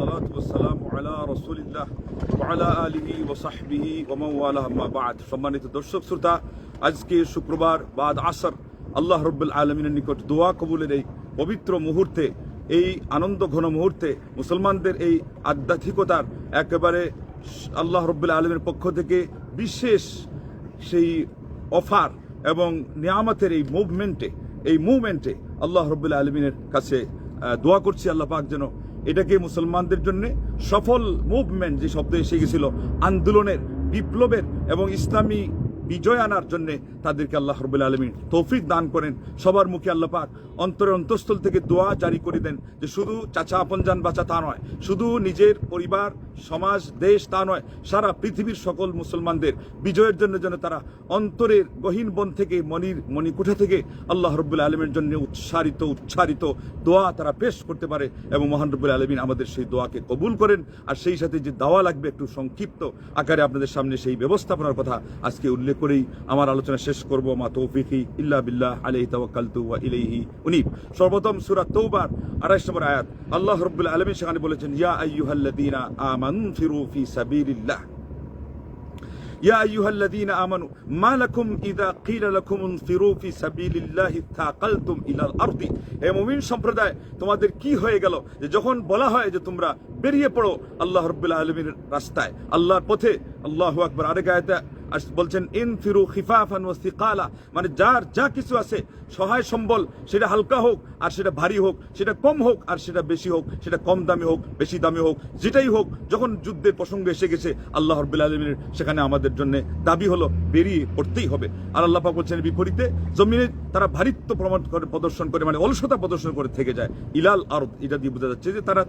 والصلاة والسلام على رسول الله وعلى آله وصحبه ومن والاه أما بعد সম্মানিত দর্শক শ্রোতা আজকে শুক্রবার বাদ আসর আল্লাহ রাব্বুল আলামিনের নিকট দোয়া কবুলের এই পবিত্র মুহূর্তে এই আনন্দ ঘন মুহূর্তে মুসলমানদের এই আধ্যাত্মিকতার একেবারে আল্লাহ রাব্বুল আলামিনের পক্ষ থেকে বিশেষ সেই অফার এবং নিয়ামতের এই মুভমেন্টে আল্লাহ রাব্বুল আলামিনের কাছে দোয়া করছি আল্লাহ পাক যেন এটাকে মুসলমানদের জন্য সফল মুভমেন্ট, যে শব্দ এসে গেছিল, আন্দোলনের, বিপ্লবের এবং ইসলামী বিজয় আনার জন্য তাদেরকে আল্লাহ রাব্বুল আলামিন তৌফিক দান করেন। সবার মুখে আল্লাহ পাক অন্তরের অন্তঃস্থল থেকে দোয়া জারি করে দেন যে শুধু চাচা আপনজান বাঁচা তা নয়, শুধু নিজের পরিবার, সমাজ, দেশ তা নয়, সারা পৃথিবীর সকল মুসলমানদের বিজয়ের জন্য যেন তারা অন্তরের গহীন বন থেকে মণিকুঠা থেকে আল্লাহ রাব্বুল আলামিনের জন্য উচ্চারিত দোয়া তারা পেশ করতে পারে এবং মহান রাব্বুল আলামিন আমাদের সেই দোয়াকে কবুল করেন। আর সেই সাথে যে দাওয়া লাগবে একটু সংক্ষিপ্ত আকারে আপনাদের সামনে সেই ব্যবস্থাপনার কথা আজকে উল্লেখ করেই আমার আলোচনা শেষ করব। মা তৌফিকি ইল্লা বিল্লাহ আলাইহি তাওয়াক্কালতু ওয়া ইলাইহি উনীব। সর্বপ্রথম সূরা তওবার 28 নম্বর আয়াত আল্লাহ রাব্বুল আলামিন সেখানে বলেছেন, ইয়া আইয়ুহাল্লাযীনা আমানু ফি সাবিলিল্লাহ يا أيها الذين آمنوا ما لكم إذا قيل لكم انفروا في سبيل الله ثاقلتم إلى الأرض। হে মুমিন সম্প্রদায়, তোমাদের কি হয়ে গেল যে যখন বলা হয় যে তোমরা বেরিয়ে পড়ো আল্লাহ রাব্বুল আলামিনের রাস্তায়, আল্লাহর পথে। আল্লাহু আকবার। আরেক আয়াতে বলছেন ইনফিরু খিফাফান ওয়া সিকালা, মানে যার যা কিছু আছে সহায় সম্বল, সেটা হালকা হোক আর সেটা ভারী হোক, সেটা কম হোক আর সেটা বেশি হোক, সেটা কম দামি হোক বেশি দামি হোক, যেটাই হোক, যখন যুদ্ধের প্রসঙ্গ এসে গেছে আল্লাহ রাব্বুল আলামিনের সেখানে আমাদের জন্য দাবি হলো বেরিয়ে পড়তেই হবে। আর আল্লাহ পাক বলছেন বিপরীতে জমিনে তারা ভারিত্ব প্রদর্শন করে, মানে অলসতা প্রদর্শন করে থেকে যায়। ইলাল আরদ, এটা দিয়ে বোঝা যাচ্ছে যে তারা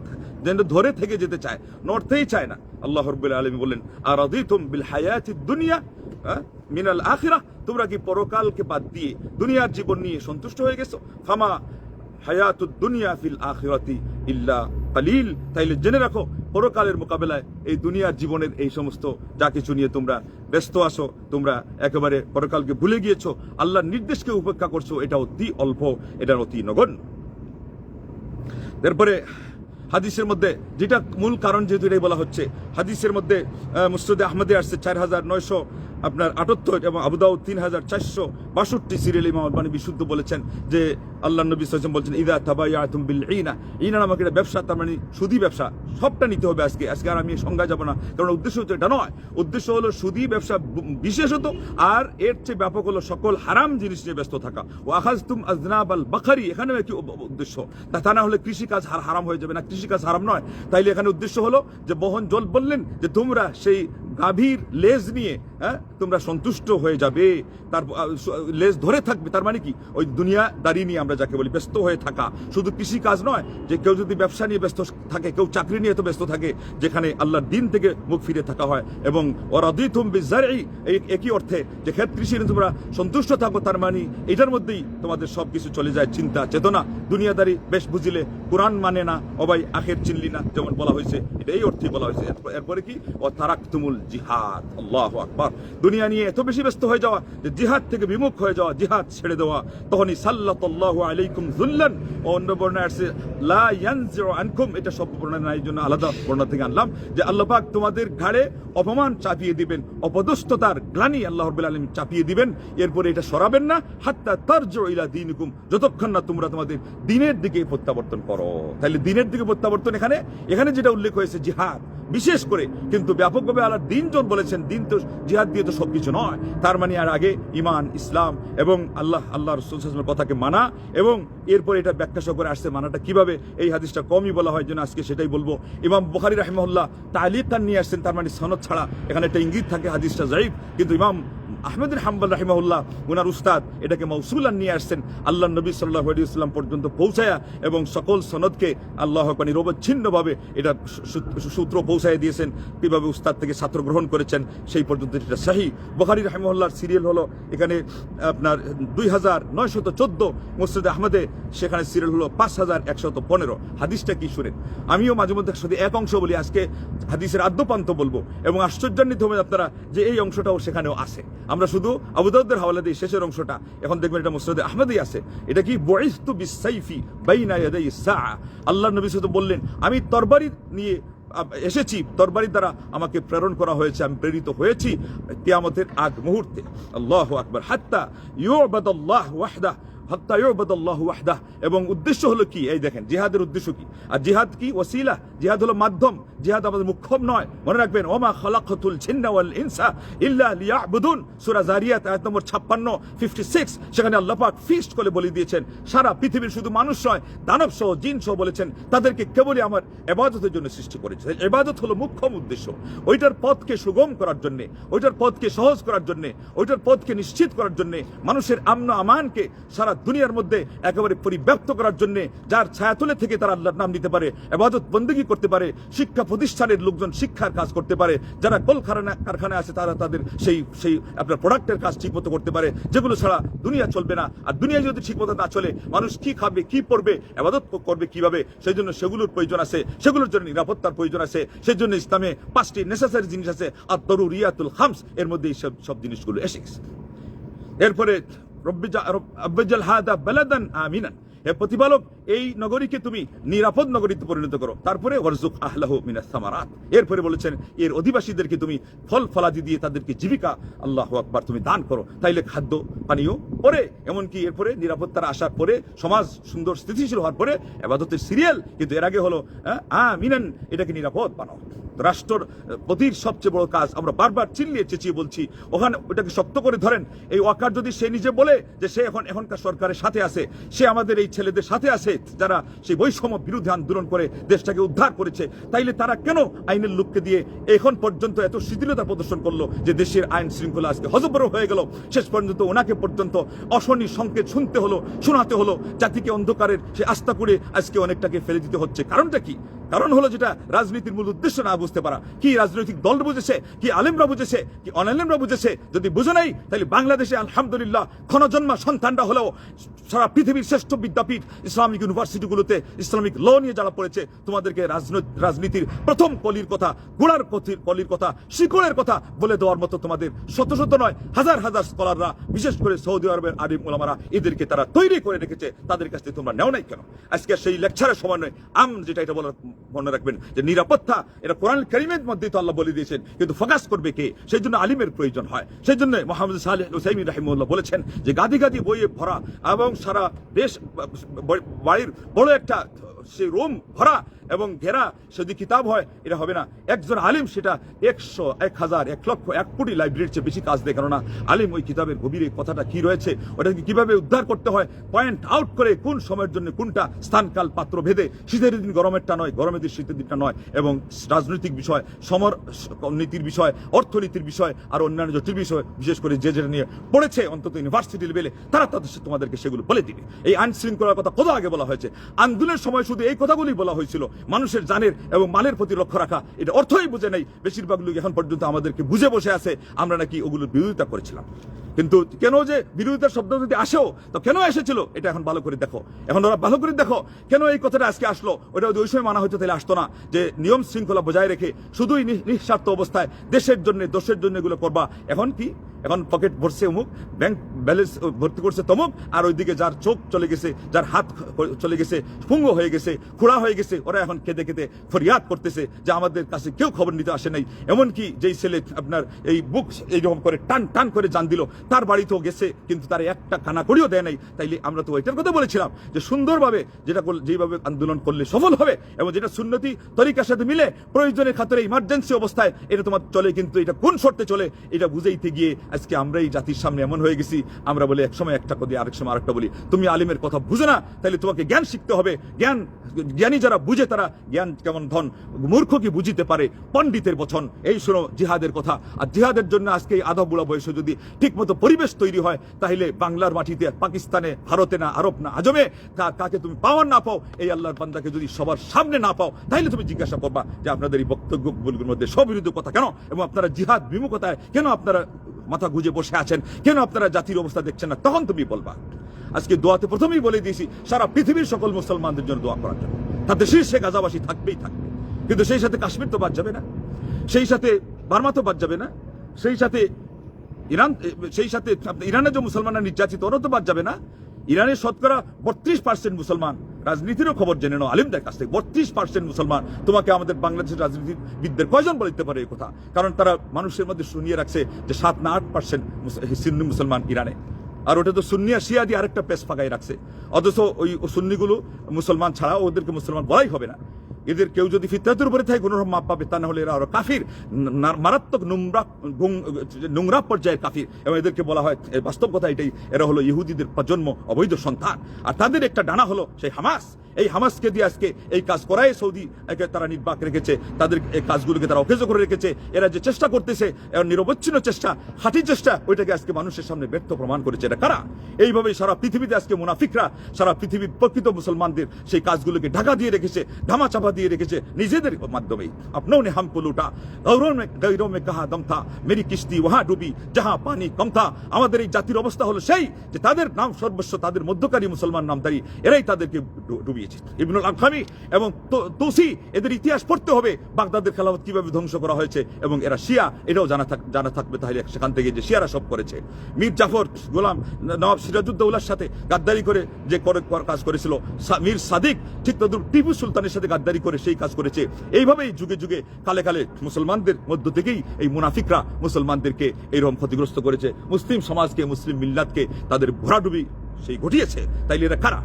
যেন ধরে থেকে যেতে চায়, নড়তেই চায় না। আল্লাহ রাব্বুল আলামিন বললেন আরাদিতুম বিল হায়াতিদ দুনিয়া মিনাল আখিরাহ, তোমরা কি পরকালকে বাদ দিয়ে দুনিয়ার জীবন নিয়ে সন্তুষ্ট হয়ে গেছো? ফামা হায়াতুদ দুনিয়া ফিল আখিরাতি ইল্লা কালিল। তাইলে জেনে রাখো পরকালের মোকাবেলায় এই দুনিয়ার জীবনের এই সমস্ত যা কিছু নিয়ে তোমরা ব্যস্ত আসো, তোমরা একেবারে পরকালকে ভুলে গিয়েছো, আল্লাহর নির্দেশকে উপেক্ষা করছো, এটা অতি অল্প, এটা অতি নগণ্য। তারপরে হাদিসের মধ্যে যেটা মূল কারণ, যেহেতু এটাই বলা হচ্ছে, হাদিসের মধ্যে মুসনাদে আহমদে আসছে 4978 এবং আবু দাউদ 3462 সিরিয়াল ইমাম আলবানী বিশুদ্ধ বলেছেন যে আল্লাহ নবী সাল্লাল্লাহু আলাইহি ওয়াসাল্লাম বলেছেন ইযা তাবায়াতুম বিল ঈনা নামক একটা ব্যবসা, তার মানে সুদী ব্যবসা, সবটা নিতে হবে। আজকে আর আমি সংজ্ঞা যাব না, কারণ উদ্দেশ্য হচ্ছে এটা নয়। উদ্দেশ্য হলো সুদী ব্যবসা বিশেষত, আর এর চেয়ে ব্যাপক হলো সকল হারাম জিনিস নিয়ে ব্যস্ত থাকা। ও আখাযতুম আযনাবাল বাকারি, এখানে কি উদ্দেশ্য? তা না হলে কৃষিকাজ হারাম হয়ে যাবে না, কৃষিকাজ হারাম নয়। তাইলে এখানে উদ্দেশ্য হলো যে বহন জল বললেন যে তোমরা সেই গাভীর লেজ নিয়ে তোমরা সন্তুষ্ট হয়ে যাবে, তার লেজ ধরে থাকবে। তার মানে কি? ওই দুনিয়াদারি নিয়ে আমরা যাকে বলি ব্যস্ত হয়ে থাকা। শুধু কৃষি কাজ নয়, যে কেউ যদি ব্যবসা নিয়ে ব্যস্ত থাকে, কেউ চাকরি নিয়ে তো ব্যস্ত থাকে, যেখানে আল্লাহর দিন থেকে মুখ ফিরে থাকা হয়। এবং ওয়ারাদিতুম বিজারই, এই একই অর্থে যে ক্ষেত কৃষি নিয়ে তোমরা সন্তুষ্ট থাকো, তার মানে এটার মধ্যেই তোমাদের সবকিছু চলে যায়, চিন্তা চেতনা। দুনিয়াদারি বেশ বুঝিলে কোরআন মানে না, অবাই আখের চিনলি না, যেমন বলা হয়েছে, এটা এই অর্থেই বলা হয়েছে। এরপরে কি? ও তারাকতুমুল জিহাদ। আল্লাহু আকবার। দুনিয়া নিয়ে এত বেশি ব্যস্ত হয়ে যাওয়া যে জিহাদ থেকে বিমুখ হয়ে যাওয়া, জিহাদ ছেড়ে দেওয়া, তখনই সাল্লাল্লাহু আলাইকুম যুল্লান। অন্য বর্ণনায় আছে লা ইয়ানজিউ আনকুম, এটা সব বর্ণনা নাই, জন্য আলাদা বর্ণনা থেকে আনলাম যে আল্লাহ পাক তোমাদের ঘাড়ে অপমান চাপিয়ে দিবেন, অপদস্থতার গ্লানি আল্লাহ রাব্বুল আলামিন চাপিয়ে দিবেন। এরপরে এটা সরাবেন না হাত্তা তারজিউ ইলা দীনিকুম, যতক্ষণ না তোমরা তোমাদের দিনের দিকে প্রত্যাবর্তন করো। তাহলে দিনের দিকে প্রত্যাবর্তন এখানে যেটা উল্লেখ হয়েছে জিহাদ বিশেষ করে, কিন্তু ব্যাপকভাবে আল্লাহর দিন জন বলেছেন। দিন তো জিহাদ দিয়ে তো সবকিছু নয়, তার মানে আর আগে ঈমান, ইসলাম এবং আল্লাহ রাসূল সাল্লাল্লাহু আলাইহি ওয়াসাল্লামের কথাকে মানা, এবং এরপর এটা ব্যাখ্যা সহ করে আসছে মানাটা কিভাবে। এই হাদিসটা কমই বলা হয়, জন্য আজকে সেটাই বলবো। ইমাম বুখারী রাহিমাহুল্লাহ তা'লিকান নিয়ে আসছেন, তার মানে সনদ ছাড়া। এখানে একটা ইঙ্গিত থাকে হাদিসটা যায়ীফ, কিন্তু ইমাম আহমদ বিন হাম্বল রাহিমাহুল্লাহ ওনার উস্তাদ এটাকে মাউসুলান নিয়ে আসছেন আল্লাহ নবী সাল্লাল্লাহু আলাইহি ওয়াসাল্লাম পর্যন্ত পৌঁছায়া, এবং সকল সনদকে আল্লাহ পাক নিরবচ্ছিন্নভাবে এটা সূত্র পৌঁছায় দিয়েছেন, কিভাবে উস্তাদ থেকে ছাত্র গ্রহণ করেছেন সেই পর্যন্ত এটা সহিহ। বুখারী রাহিমাহুল্লাহর সিরিয়াল হলো এখানে আপনার 2914, মুসনাদ আহমদে সেখানে সিরিয়াল হলো 5115। হাদিসটা কি শুনেন, আমিও মাঝে মধ্যে শুধু এক অংশ বলি, আজকে হাদিসের আদ্যপান্ত বলবো, এবং আশ্চর্যান্বিত হবেন আপনারা যে এই অংশটাও সেখানেও আছে। আমরা শুধু আবু দাউদের হাওয়ালা দিই শেষের অংশটা, এখন দেখবেন এটা মুসনাদে আহমদেই আছে। এটা কি বুইসতু বিসাইফি বাইনা ইয়াদাই সাআ, আল্লাহর নবী সাল্লাল্লাহু আলাইহি ওয়াসাল্লাম বললেন আমি তরবারি নিয়ে এসেছি, তরবারির দ্বারা আমাকে প্রেরণ করা হয়েছে, আমি প্রেরিত হয়েছি কিয়ামতের আগ মুহূর্তে। আল্লাহু আকবার। হাত্তা ইউবাদাল্লাহু ওয়াহদাহ, হাত্তা ইউবাদাল্লাহু ওয়াহদাহ। এবং উদ্দেশ্য হলো কি, এই দেখেন জিহাদের উদ্দেশ্য কি। আর জিহাদ কি? ওয়াসিলা। জিহাদ হলো মাধ্যম, জিহাদ আমাদের মুখ্যম নয়। মনে রাখবেন ওমা খালাকতুল জিন্না ওয়াল ইনসা ইল্লা লিয়াবুদুন, সূরা যারিয়াত আয়াত নম্বর 56 56, সেখানে আল্লাহ পাক ফিক্সড করে বলে দিয়েছেন সারা পৃথিবীর শুধু মানুষ নয়, দানব সহ জিন সহ বলেছেন তাদেরকে কেবলই আমার ইবাদতের জন্য সৃষ্টি করেছে। ইবাদত হলো মুখ্যম উদ্দেশ্য। ওইটার পথকে সুগম করার জন্য, ওইটার পথকে সহজ করার জন্য, ওইটার পথকে নিশ্চিত করার জন্য, মানুষের আমন আমানকে সারা দুনিয়ার মধ্যে একেবারে পরিব্যাপ্ত করার জন্য, যার ছায়াতলে থেকে তারা আল্লাহর নাম নিতে পারে, ইবাদত বন্দেগী করতে পারে, শিক্ষা প্রতিষ্ঠানের লোকজন শিক্ষার কাজ করতে পারে, যারা কারখানায় আছে তারা তাদের সেই আপনার প্রোডাক্টের কাজ ঠিক মতো করতে পারে, যেগুলো ছাড়া দুনিয়া চলবে না। আর দুনিয়া যদি ঠিক মতো না চলে, মানুষ কি খাবে, কি পড়বে, ইবাদত করবে কিভাবে, সেই জন্য সেগুলোর প্রয়োজন আছে, সেগুলোর জন্য নিরাপত্তার প্রয়োজন আছে। সেই জন্য ইসলামে 5টি নেসেসারি জিনিস আছে, আর দরুরিয়াতুল খামস, এর মধ্যে এই সব জিনিসগুলো এসে গেছে। এরপরে রব্বিজাল হাদা বালাদান আমিনান, হে প্রতিপালক এই নগরীকে তুমি নিরাপদ নগরীতে পরিণত করো। তারপরে ওয়ারজুক আহলাহু মিনাস সামারাত, এরপরে বলেছেন এর অধিবাসীদেরকে তুমি ফল ফলাদি দিয়ে তাদেরকে জীবিকা আল্লাহু আকবার তুমি দান করো। তাইলে খাদ্য পানীয় পরে, এমনকি এরপরে নিরাপত্তার আসার পরে, সমাজ সুন্দর স্থিতিশীল হওয়ার পরে ইবাদতের সিরিয়াল, কিন্তু এর আগে হলো আমিনান, এটাকে নিরাপদ বানাও। রাষ্ট্র প্রতির সবচেয়ে বড় কাজ, আমরা বারবার চিল্লিয়ে চেঁচিয়ে বলছি, ওখানে ওটাকে শক্ত করে ধরেন। এই ওয়াকার যদি সে নিজে বলে যে সে এখনকার সরকারের সাথে আছে, সে আমাদের এই ছেলেদের সাথে আছে যারা সেই বৈষম্য বিরুদ্ধে আন্দোলন করে দেশটাকে উদ্ধার করেছে, তাইলে তারা কেন আইনের লোককে দিয়ে এখন পর্যন্ত এত শিথিলতা প্রদর্শন করলো যে দেশের আইন শৃঙ্খলা আজকে হযবর হয়ে গেল? শেষ পর্যন্ত ওনাকে পর্যন্ত অশনি সংকেত শোনাতে হলো, জাতিকে অন্ধকারের সে আস্থা করে আজকে অনেকটাকে ফেলে দিতে হচ্ছে। কারণটা কি? কারণ হলো যেটা রাজনীতির মূল উদ্দেশ্য না বুঝতে পারা। কি রাজনৈতিক দল বুঝেছে, কি আলেমরা বুঝেছে, কি অনালেমরা বুঝেছে? যদি বুঝে নাই, তাহলে বাংলাদেশে আলহামদুলিল্লাহ ক্ষণজন্মা সন্তানরা হলেও সারা পৃথিবীর শ্রেষ্ঠ বিদ্যাপীঠ ইসলামিক ইউনিভার্সিটিগুলোতে ইসলামিক ল নিয়ে যারা পড়েছে, তোমাদেরকে রাজনীতির প্রথম কলির কথা, গোড়ার কলির কথা, শিকড়ের কথা বলে দেওয়ার মতো তোমাদের শত শত নয় হাজার হাজার স্কলাররা, বিশেষ করে সৌদি আরবের আলিম ওলামারা, এদেরকে তারা তৈরি করে রেখেছে। তাদের কাছ থেকে তোমরা নেও নাই কেন? আজকে সেই লেকচারের সময় নয়, যেটা এটা বলার মনে রাখবেন যে নিরাপত্তা, এটা কোরআন কারীমের মধ্যে তো আল্লাহ বলে দিয়েছেন, কিন্তু ফোকাস করবে কে? সেই জন্য আলিমের প্রয়োজন হয়। সেই জন্য মুহাম্মদ সালেহ আল উসাইমিন রাহিমাহুল্লাহ বলেছেন যে গাদি গাদি বইয়ে ভরা এবং সারা দেশ বাড়ির বড় একটা সে রুম ভরা এবং ঘেরা যদি কিতাব হয়, এটা হবে না। একজন আলিম সেটা 100, 1000, 1 লক্ষ, 1 কোটি লাইব্রেরির চেয়ে বেশি কাজ দেয়। কেননা আলিম ওই কিতাবের গভীরে কথাটা কি রয়েছে, ওটাকে কিভাবে উদ্ধার করতে হয়, পয়েন্ট আউট করে কোন সময়ের জন্য কোনটা, স্থানকাল পাত্র ভেদে, শীতের দিন গরমেরটা নয়, গরমের দিন শীতের দিনটা নয়, এবং রাজনৈতিক বিষয়, সমর নীতির বিষয়, অর্থনীতির বিষয়, আর অন্যান্য জটিল বিষয়, বিশেষ করে যে যেটা নিয়ে পড়েছে অন্তত ইউনিভার্সিটি লেভেলে, তারা তোমাদেরকে সেগুলো বলে দিবে। এই আইন শৃঙ্খলার কথা কত আগে বলা হয়েছে। আন্দোলনের সময় শুধু এই কথাগুলি বলা হয়েছিল, মানুষের জানের এবং মালের প্রতি লক্ষ্য রাখা। এটা অর্থই বুঝে নেই বেশিরভাগ লোক এখন পর্যন্ত, আমাদেরকে বুঝে বসে আছে আমরা নাকি ওগুলোর বিরোধিতা করেছিলাম। কিন্তু কেন যে বিরোধিতার শব্দ যদি আসেও, তো কেন এসেছিল এটা এখন ভালো করে দেখো। এখন ওরা ভালো করে দেখো কেন এই কথাটা আজকে আসলো। ওটা যদি ওই সময় মানা হইতো তাহলে আসতো না। যে নিয়ম শৃঙ্খলা বজায় রেখে শুধুই নিঃস্বার্থ অবস্থায় দেশের জন্য, দোষের জন্য এগুলো করবা। এখন কি? এখন পকেট ভরছে অমুক, ব্যাংক ব্যালেন্স ভর্তি করছে তমুক, আর ওইদিকে যার চোখ চলে গেছে, যার হাত চলে গেছে, পুঙ্গ হয়ে গেছে, খোড়া হয়ে গেছে, ওরা এখন কেঁদে কেঁদে ফরিয়াদ করতেছে যে আমাদের কাছে কেউ খবর নিতে আসে নাই। এমনকি যেই ছেলে আপনার এই বুক এইরকম করে টান টান করে জান দিল, তার বাড়িতেও গেছে, কিন্তু তার একটা কানা করিও দেয় নাই। তাইলে আমরা তো ওইটার কথা বলেছিলাম যে সুন্দরভাবে যেভাবে আন্দোলন করলে সফল হবে এবং যেটা সুন্নতি তরিকার সাথে মিলে, প্রয়োজনের খাতিরে ইমার্জেন্সি অবস্থায় এটা তোমার চলে, কিন্তু এটা কোন শর্তে চলে এটা বুঝাইতে গিয়ে আজকে আমরা এই জাতির সামনে এমন হয়ে গেছি, আমরা বলে এক সময় একটা কথা আরেক সময় আরেকটা বলি। তুমি আলিমের কথা বুঝো না, তাহলে তোমাকে জ্ঞান শিখতে হবে। জ্ঞানী যারা বুঝে তারা জ্ঞান কেমন ধন, মূর্খ কি বুঝিতে পারে পণ্ডিতের বচন। এই শোনো জিহাদের কথা। আর জিহাদের জন্য আজকে এই আধা বুড়া বয়সে যদি ঠিক মতো পরিবেশ তৈরি হয়, তাহলে বাংলার মাটিতে, পাকিস্তানে, ভারতে না, আরব না, আজমে, কাকে তুমি পাওয়ার না পাও, এই আল্লাহর বান্দাকে যদি সবার সামনে না পাও, তাহলে তুমি জিজ্ঞাসা করবা যে আপনাদের এই বক্তব্যগুলোর মধ্যে স্ববিরোধী কথা কেন, এবং আপনারা জিহাদ বিমুখতায় কেন আপনারা মাথা গুজে বসে আছেন, কেন আপনারা জাতির অবস্থা দেখছেন না, তখন তুমি বলবা। আজকে দোয়াতে প্রথমেই বলে দিয়েছি সারা পৃথিবীর সকল মুসলমানদের জন্য দোয়া করার জন্য। তাদের শীর্ষে গাজাবাসী থাকবেই থাকবে, কিন্তু সেই সাথে কাশ্মীর তো বাদ যাবে না, সেই সাথে বার্মা তো বাদ যাবে না, সেই সাথে ইরান, সেই সাথে ইরানের যে মুসলমানরা নির্যাতিত, ওরা তো বাদ যাবে না। ইরানের শতকরা 32% মুসলমান। রাজনীতিরও খবর জেনে নাও আলিমদের কাছ থেকে, 32% মুসলমান। তোমাকে আমাদের বাংলাদেশের রাজনীতিবিদদের কয়জন বলতে পারে এই কথা? কারণ তারা মানুষের মধ্যে শুনিয়ে রাখছে যে 7 না 8% সুন্নি মুসলমান ইরানে, আর ওটা তো সুন্নিয়া শিয়া দিয়ে আরেকটা পেশ ফাঁকাই রাখছে। অথচ ওই সুন্নিগুলো মুসলমান ছাড়া ওদেরকে মুসলমান বলাই হবে না। এদের কেউ যদি ফিতরাতের উপরে থাকে কোনো রকম মাপ পাবে, তা না হলে এরা আরো কাফির, মারাত্মক নোংরা পর্যায়ের কাফির। এবং এদেরকে বলা হয়, বাস্তব কথা এটাই, এরা হলো ইহুদিদের প্রজন্ম, অবৈধ সন্তান। আর তাদের একটা ডানা হলো সেই হামাস। এই হামাসকে দিয়ে আজকে এই কাজ করায় সৌদি তারা নির্বাক রেখেছে, তাদের এই কাজগুলোকে তারা অকেজ করে রেখেছে। এরা যে চেষ্টা করতেছে, নিরবচ্ছিন্ন চেষ্টা, খাঁটি চেষ্টা, ওইটাকে আজকে মানুষের সামনে ব্যর্থ প্রমাণ করেছে। এটা কারা? এইভাবেই সারা পৃথিবীতে আজকে মুনাফিকরা সারা পৃথিবীর প্রকৃত মুসলমানদের সেই কাজগুলোকে ঢাকা দিয়ে রেখেছে, ধামাচাপা দিয়ে রেখেছে নিজেদের মাধ্যমেই। আপনিও নে হামকো লুটা, গৌরব মে কাহা দম থা, মেরি কিস্তি ওহা ডুবি জাহা পানি কম থা। আমাদের এই জাতির অবস্থা হলো সেই যে তাদের নাম সর্বস্ব, তাদের মধ্যকারী মুসলমান নামধারী, এরাই তাদেরকে ডুবিয়েছে। ইবনুল আলকামি এবং তুসি, এদের ইতিহাস পড়তে হবে, বাগদাদের খেলাফত কিভাবে ধ্বংস করা হয়েছে। এবং এরা শিয়া, এটাও জানা থাকবে তাহলে সেখান থেকে যে শিয়ারা সব করেছে। মীর জাফর গোলাম নবাব সিরাজউদ্দৌলার সাথে গাদ্দারি করে যে কাজ করেছিল, মীর সাদিক ঠিক তদ্রুপ টিপু সুলতানের সাথে গাদ্দারি করে সেই কাজ করেছে। এইভাবেই যুগে যুগে কালে কালে মুসলমানদের মধ্য থেকেই এই মুনাফিকরা মুসলমানদেরকে এইরকম ক্ষতিগ্রস্ত করেছে, মুসলিম সমাজকে, মুসলিম মিল্লাতকে তাদের ভরাডুবি সেই ঘটিয়েছে। তাইলে এরা কারা?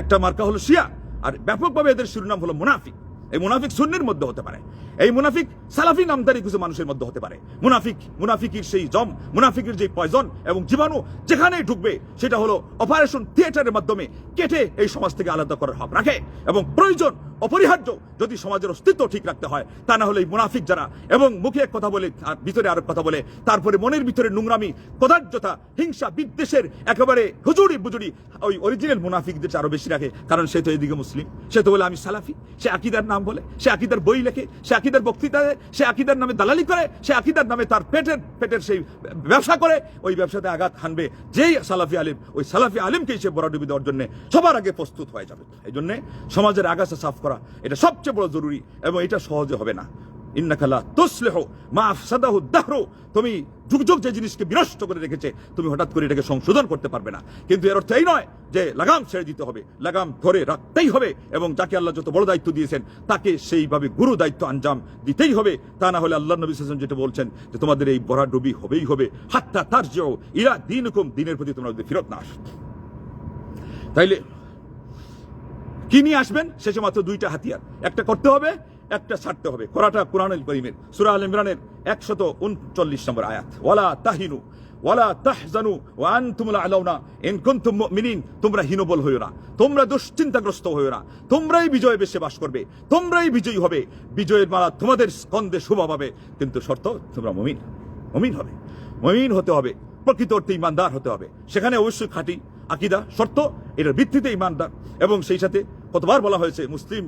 একটা মার্কা হলো শিয়া, আর ব্যাপকভাবে এদের শিরোনাম হলো মুনাফিক। এই মুনাফিক সুন্নির মধ্যে হতে পারে, এই মুনাফিক সালাফি নামদারি কিছু মানুষের মধ্যে হতে পারে। মুনাফিকের সেই জম, মুনাফিকের যে পয়জন এবং জীবাণু যেখানেই ঢুকবে সেটা হলো অপারেশন থিয়েটারের মাধ্যমে কেটে এই সমাজ থেকে আলাদা করার হক রাখে। এবং প্রয়োজন, অপরিহার্য যদি সমাজের অস্তিত্ব ঠিক রাখতে হয়, তা না হলে এই মুনাফিক যারা এবং মুখে এক কথা বলে আর ভিতরে আরেক কথা বলে, তারপরে মনের ভিতরে নোংরামি, কদার্যতা, হিংসা, বিদ্বেষের একেবারে হুজুরি বুজুরি, ওই অরিজিনাল মুনাফিকদের আরো বেশি রাখে। কারণ সে তো এদিকে মুসলিম, সে তো বলে আমি সালাফি, সে আকীদার নাম বলে, সে আকীদার বই লেখে, সে আকীদার বক্তৃতা দেয়, সে আকীদার নামে দালালি করে, সে আকীদার নামে তার পেটের সেই ব্যবসা করে। ওই ব্যবসাতে আঘাত হানবে যেই সালাফি আলিম, ওই সালাফি আলিমকেই সে বরাডুবি দেওয়ার জন্য সবার আগে প্রস্তুত হয়ে যাবে। এই জন্য সমাজের আগাছা সাফ করা এটা সবচেয়ে বড় জরুরি, এবং এটা সহজে হবে না। ইন্নাকা লা তুসলিহু মা আফসাদাহু দাহরু, তুমি যুগ যুগ যে জিনিসকে বিনষ্ট করে রেখেছে, তুমি হঠাৎ করে এটাকে সংশোধন করতে পারবে না। কিন্তু এর অর্থ এই নয় যে লাগাম ছেড়ে দিতে হবে, লাগাম ধরে রাখতেই হবে, এবং যাকে আল্লাহ যত বড় দায়িত্ব দিয়েছেন তাকে সেইভাবে গুরু দায়িত্ব আঞ্জাম দিতেই হবে। তা না হলে আল্লাহ নবী সাল্লাল্লাহু আলাইহি ওয়াসাল্লাম যেটা বলছেন যে তোমাদের এই ভরাডুবি হবেই হবে, হাত্তা তারজিউ ইলা দীনিকুম, দিনের প্রতি তোমরা যদি ফিরত না আসো। তাইলে কি নিয়ে আসবেন? শেষে মাত্র দুইটা হাতিয়ার, একটা করতে হবে, একটা ছাড়তে হবে। করাটা কুরআনুল কারীমের সূরা আল ইমরানের 139 নম্বর আয়াত, ওয়ালা তাহিনু ওয়ালা তাহজানু ওয়া আনতুমুল আলাউনা ইন কুনতুম মুমিনিন, তোমরা হীনবল হইও না, তোমরা দুশ্চিন্তাগ্রস্ত হইও না, তোমরাই বিজয় বেশে বাস করবে, তোমরাই বিজয়ী হবে, বিজয়ের মালা তোমাদের স্কন্ধে শোভা পাবে। কিন্তু শর্ত তোমরা মুমিন হবে, মুমিন হতে হবে, প্রকৃত অর্থে ইমানদার হতে হবে। সেখানে অবশ্যই খাঁটি আকীদা শর্ত, এটার ভিত্তিতে ইমানদার। এবং সেই সাথে কতবার বলা হয়েছে মুসলিম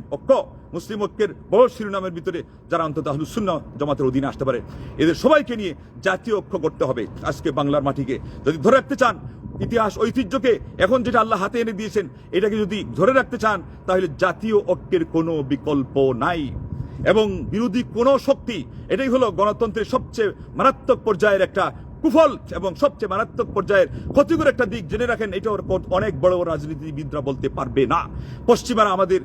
ঐক্যের বড় শিরোনামের ভিতরে যারা অন্তত আহলুস সুন্নাহ জামাতের অধীনে আসতে পারে, এদের সবাইকে নিয়ে জাতীয় ঐক্য করতে হবে। আজকে বাংলার মাটিকে যদি ধরে রাখতে চান, ইতিহাস ঐতিহ্যকে এখন যেটা আল্লাহ হাতে এনে দিয়েছেন, এটাকে যদি ধরে রাখতে চান, তাহলে জাতীয় ঐক্যের কোনো বিকল্প নাই। এবং বিরোধী কোনো শক্তি, এটাই হলো গণতন্ত্রের সবচেয়ে মারাত্মক পর্যায়ের একটা কুফল এবং সবচেয়ে মারাত্মক পর্যায়ের ক্ষতিকর একটা দিক। জেনে রাখেন, এটা অনেক বড় বড় রাজনীতিবিদরা বলতে পারবে না। পশ্চিমারা আমাদের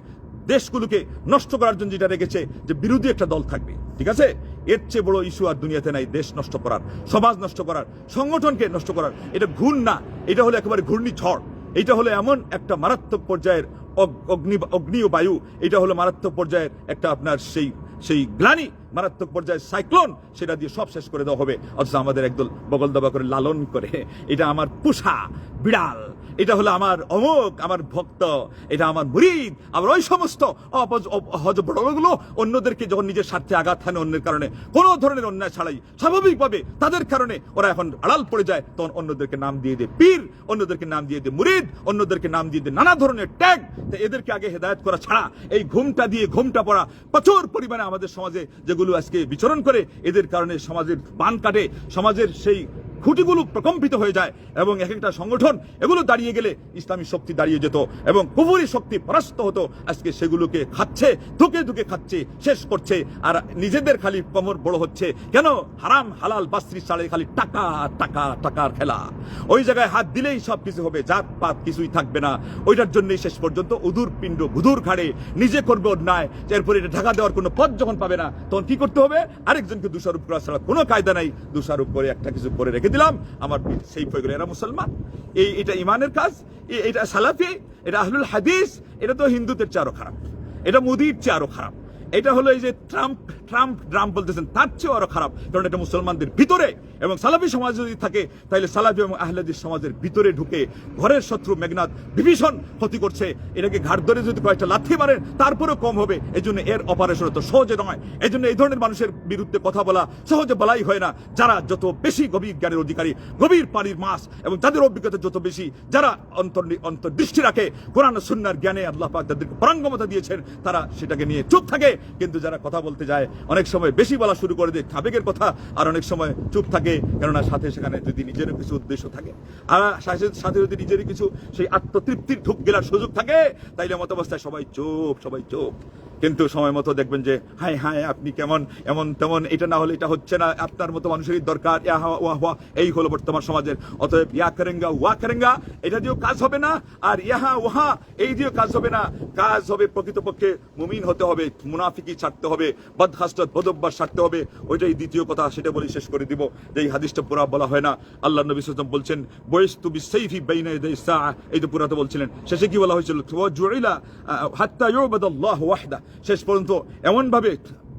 দেশগুলোকে নষ্ট করার জন্য যেটা রেখেছে যে বিরোধী একটা দল থাকবে, ঠিক আছে, এর চেয়ে বড় ইস্যু আর দুনিয়াতে নাই। দেশ নষ্ট করার, সমাজ নষ্ট করার, সংগঠনকে নষ্ট করার, এটা ঘূর্ণ না, এটা হলো একেবারে ঘূর্ণিঝড়। এটা হলো এমন একটা মারাত্মক পর্যায়ের অগ্নি ও বায়ু, এটা হলো মারাত্মক পর্যায়ের একটা আপনার সেই গ্লানি, মারাত্মক পর্যায়ে সাইক্লোন, সেটা দিয়ে সব শেষ করে দেওয়া হবে। অথচ আমাদের একদল বগল দাবা করে লালন করে, এটা আমার পোষা বিড়াল, এটা হলো আমার অমুক, আমার ভক্ত, এটা আমার মুরিদ, আবার ওই সমস্ত হজবড়গুলো অন্যদেরকে যখন নিজের স্বার্থে আঘাত হানে, অন্যের কারণে কোনো ধরনের অন্যায় ছাড়াই স্বাভাবিকভাবে তাদের কারণে ওরা এখন আড়াল পড়ে যায়, তখন অন্যদেরকে নাম দিয়ে দেয় পীর, অন্যদেরকে নাম দিয়ে দেয় মুরিদ, অন্যদেরকে নাম দিয়ে দেয় নানা ধরনের ট্যাগ। এদেরকে আগে হেদায়েত করা ছাড়া এই ঘুমটা পড়া প্রচুর পরিমাণে আমাদের সমাজে যেগুলো আজকে বিচরণ করে, এদের কারণে সমাজের বান কাটে, সমাজের সেই খুঁটিগুলো প্রকম্পিত হয়ে যায় এবং এক একটা সংগঠন এগুলো দাঁড়িয়ে গেলে ইসলামী শক্তি দাঁড়িয়ে যেত এবং কুফরি শক্তি পরাস্ত হতো। আজকে সেগুলোকে খাচ্ছে, ধুকে ধুকে খাচ্ছে, শেষ করছে, আর নিজেদের খালি কমর বড় হচ্ছে। কেন? হারাম হালাল বাস্ত্রী সাড়ে খালি টাকা টাকা টাকার খেলা। ওই জায়গায় হাত দিলেই সব কিছু হবে, জাত পাত কিছুই থাকবে না। ওইটার জন্যই শেষ পর্যন্ত উদুর পিণ্ড বুধুর ঘাড়ে, নিজে করবে অন্যায়, এরপরে এটা ঢাকা দেওয়ার কোনো পথ যখন পাবে না তখন কি করতে হবে? আরেকজনকে দোষারোপ করা ছাড়া কোনো কায়দা নাই। দোষারোপ করে একটা কিছু করে রেখে দিলাম, আমার সেই হয়ে গেল এরা মুসলমান। এটা ইমানের কাজ, এটা সালাফি, এটা আহলুল হাদিস। এটা তো হিন্দুদের চেয়ে আরো খারাপ, এটা মোদির চেয়ে আরো খারাপ। এটা হলো এই যে ট্রাম্প ট্রাম্প ট্রাম্প বলতেছেন, তার চেয়েও আরো খারাপ। কারণ এটা মুসলমানদের ভিতরে, এবং সালাফি সমাজ যদি থাকে তাহলে সালাফি এবং আহলে হাদিস সমাজের ভিতরে ঢুকে ঘরের শত্রু মেঘনাদ বিভীষণ ক্ষতি করছে। এটাকে ঘাট ধরে যদি কয়েকটা লাথি মারেন তারপরেও কম হবে। এই জন্য এর অপারেশন তো সহজে নয়। এই জন্য এই ধরনের মানুষের বিরুদ্ধে কথা বলা সহজে বলাই হয় না। যারা যত বেশি গভীর জ্ঞানের অধিকারী, গভীর পানির মাছ, এবং যাদের অভিজ্ঞতা যত বেশি, যারা অন্তর্দৃষ্টি রাখে কোরআন ও সুন্নাহর জ্ঞানে আল্লাহ পাক যাদেরকে পারঙ্গমতা দিয়েছেন, তারা সেটাকে নিয়ে চুপ থাকে। কিন্তু যারা কথা বলতে যায় অনেক সময় বেশি বলা শুরু করে দেয় আবেগের কথা, আর অনেক সময় চুপ থাকে। কেননা সাথে সেখানে যদি নিজেরও কিছু উদ্দেশ্য থাকে, আর সাথে যদি নিজেরই কিছু সেই আত্মতৃপ্তির ঢুক গেলার সুযোগ থাকে, তাইলে মত অবস্থায় সবাই চুপ, সবাই চুপ। কিন্তু সময় মতো দেখবেন যে হায় হায় আপনি কেমন এমন তেমন, এটা না হলে এটা হচ্ছে না, আপনার মতো মানুষেরই দরকার, এই হলো বর্তমান সমাজের। অতএব ইয়া করেঙ্গা ওয়া করেঙ্গা, এটা দিয়েও কাজ হবে না, আর ইহা ওহা এই দিয়েও কাজ হবে না। কাজ হবে প্রকৃতপক্ষে মুমিন হতে হবে, মুনাফিকি ছাড়তে হবে, বদহাসরত বদঅভ্যাস ছাড়তে হবে। ওইটাই দ্বিতীয় কথা, সেটা বলি শেষ করে দিব। যে এই হাদিসটা পুরা বলা হয় না, আল্লাহ নবী সাল্লাল্লাহু আলাইহি ওয়াসাল্লাম বলছেন বয়স্তু বিসাইফি বাইনা ইয়াদাই সাআ, এই তো পুরাতে বলছিলেন। শেষে কি বলা হয়েছিল? ওয়াজুইলা হাত্তা ইউবাদাল্লাহু ওয়াহদা, শেষ পর্যন্ত এমন ভাবে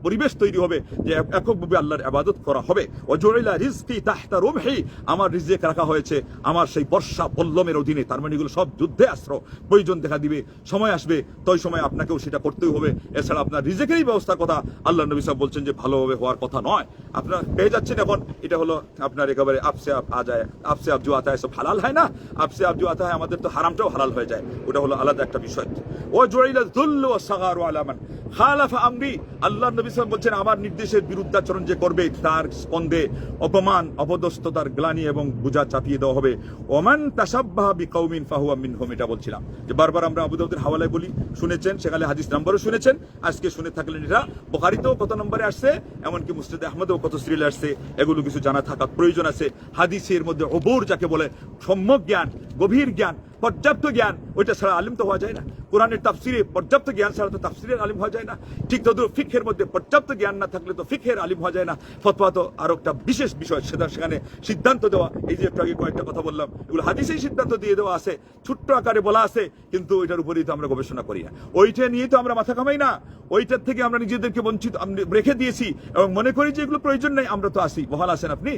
পরিবেশ তৈরি হবে যে এককভাবে আল্লাহর ইবাদত করা হবে। ওয়াজুইলা রিজকি তাহতা রুমহি, আমার রিজিক রাখা হয়েছে আমার সেই বর্ষা পল্লমের অধীনে। তার মানে এগুলো সব যুদ্ধে অস্ত্র, প্রয়োজন দেখা দিবে, সময় আসবে, তো ওই সময় আপনাকেও সেটা করতেই হবে। এছাড়া আপনার রিজিকেরই ব্যবস্থার কথা আল্লাহ নবী সাহেব বলছেন যে ভালোভাবে হওয়ার কথা নয়। আপনারা পেয়ে যাচ্ছেন এখন, এটা হলো আপনার একেবারে আপসে আপ আ যায়, আপসে আপ জো আতা হয় সব হালাল হয় না, আপসে আপ জো আতা হয় আমাদের তো হারামটাও হালাল হয়ে যায়, ওটা হলো আলাদা একটা বিষয়। ওয়াজুইলা যুল্লু ওয়াস সাগারু আলা মান খালাফা আমরি, আল্লাহ নবী সাল্লাল্লাহু আলাইহি ওয়াসাল্লাম বলছেন আমার নির্দেশের বিরুদ্ধাচরণ যে করবে তার স্কন্ধে অপমান, অপদস্থতার গ্লানি এবং বোঝা চাপিয়ে দেওয়া হবে। ওমান তাশাব্বাহা বিকাউমিন ফাহুয়া মিনহুম, এটা বলছিলাম যে বারবার আমরা আবু দাউদের হাওয়ালায় বলি, শুনেছেন, সেখানে হাদিস নাম্বারও শুনেছেন, আজকে শুনে থাকলেন। এটা বুখারীতেও কত নম্বরে আসছে, এমনকি মুসনাদে আহমদেও কত সিরিয়ালে আসছে, এগুলো কিছু জানা থাকা প্রয়োজন আছে। হাদিসের মধ্যে ওবর যাকে বলে, সম্যক জ্ঞান, গভীর জ্ঞান, পর্যাপ্ত জ্ঞান, ওইটা ছাড়া আলিম তো হওয়া যায় না। কোরআনের তাফসিরে পর্যাপ্ত জ্ঞান ছাড়া তো তাফসিরের আলিম হওয়া যায় না। ঠিক তদ্রুপ ফিকহের মধ্যে পর্যাপ্ত জ্ঞান না থাকলে তো ফিকহের আলিম হওয়া যায় না। ফতোয়া তো আরো একটা বিশেষ বিষয়, সেখানে সিদ্ধান্ত দেওয়া, এই যে একটু আগে কয়েকটা কথা বললাম, এগুলো হাদিসেই সিদ্ধান্ত দিয়ে দেওয়া আছে, ছোট্ট আকারে বলা আছে, কিন্তু ওইটার উপরেই তো আমরা গবেষণা করি না, ওইটা নিয়ে তো আমরা মাথা কামাই না, ওইটার থেকে আমরা নিজেদেরকে বঞ্চিত রেখে দিয়েছি এবং মনে করি যে এগুলো প্রয়োজন নেই। আমরা তো আসি, বহাল আছেন আপনি,